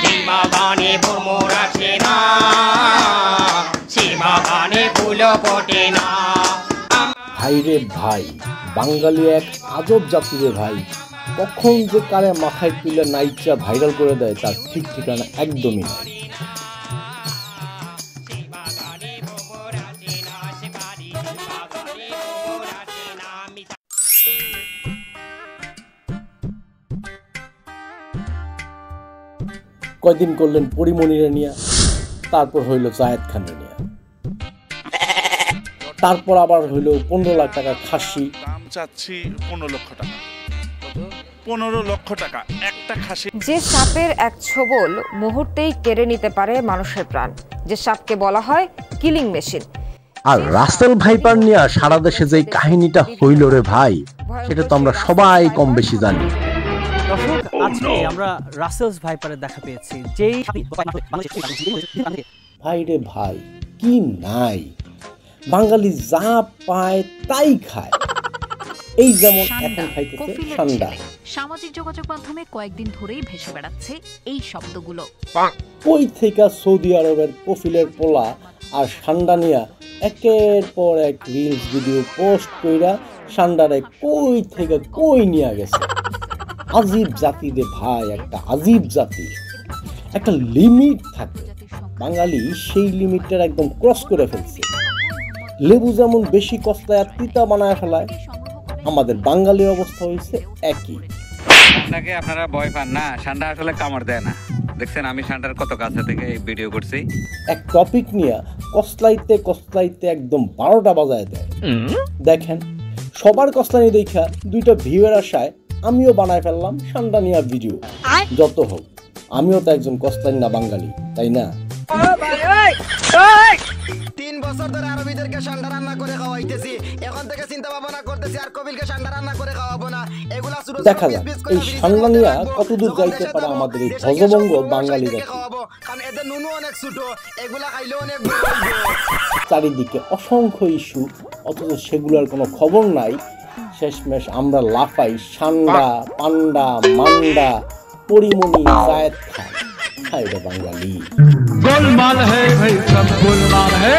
সীমা গানে ভ্রমর আসে না, সীমা গানে ফুল ফোটে না। ভাই রে ভাই, বাঙালি এক আজব জাতি রে ভাই। কখন যে কারে মাথায় তুলে নাইচা ভাইরাল করে দেয় তার ঠিক ঠিকানা একদমই নাই। কয়দিন করলেন পরিমণিরে নিয়া, তারপর হইল জায়েদ খানের নিয়া, তারপর আবার হইল 15 লাখ টাকা খাসি। দাম চাচ্ছি 15 লক্ষ টাকা। 15 লক্ষ টাকা একটা খাসি। যে সাপের এক ছোবল মুহূর্তেই কেড়ে নিতে পারে মানুষের প্রাণ, যে সাপকে বলা হয় কিলিং মেশিন। আর রাসেল ভাইপার নিয়ে সারা দেশে যে কাহিনীটা হইল রে ভাই, সেটা তো আমরা সবাই কম বেশি জানি। দর্শক, আজকে আমরা রাসেলস ভাইপারের দেখা পেয়েছি, যেই ভাই রে ভাই, কি নাই, বাঙালি যা পায় তাই খায়। এই যেমন এখন খাইতেছে ঠান্ডা। সামাজিক যোগাযোগ মাধ্যমে কয়েকদিন ধরেই ভেসে বেড়াচ্ছে এই শব্দগুলো। কই থেকে সৌদি আরবের কফিলের পোলা আর ঠান্ডা নিয়া একের পর এক রিলস ভিডিও পোস্ট কইরা ঠান্ডারে কই থেকে কই নিয়ে গেছে। আজীব জাতি রে ভাই, একটা আজীব জাতি। একটা লিমিট থাকে, বাঙালি সেই লিমিটটার একদম ক্রস করে ফেলছে। লেবু যেমন বেশি কষ্টায় তিতা বানায় ফেলায়, আমাদের বাঙালির অবস্থা হয়েছে একই। আপনাকে আপনারা ভয় পান না, ঠান্ডা আসলে কামড় দেয় না। দেখছেন আমি ঠান্ডার কত কাছে থেকে ভিডিও করছি। এক টপিক নিয়ে কসলাইতে কসলাইতে একদম 12টা বাজায় দেয়। দেখেন, সবার কসলানি দেখা 2টা ভিউয়ের আশায় আমিও বানায় ফেললাম ঠান্ডা নিয়ে ভিডিও। যত হোক, আমিও তো একজন কসলানি না বাঙালি, তাই না? 3 বছর ধরে আরবিদেরকে ঠান্ডা রান্না করে খাওয়াইতেছি, এখন থেকে চিন্তা ভাবনা করতেছি আর কবিলকে ঠান্ডা রান্না করে খাওয়াবো না। এগুলা দেখা যাক এই ঠান্ডা নিয়ে কতদূর যাইতে পারে আমাদের এই ধ্বজভঙ্গ বাঙালি জাতি। কারণ এদের নুনু অনেক ছোট, এগুলা খাইলে অনেক চারিদিকে অসংখ্য ইস্যু, অথচ সেগুলোর কোনো খবর নাই। শেষমেশ আমরা লাফাই ঠান্ডা, পান্ডা, মান্ডা, পরিমণি, জায়েদ খান। হায় রে বাঙালি, गोलमाल है भाई, सब गोलमाल है।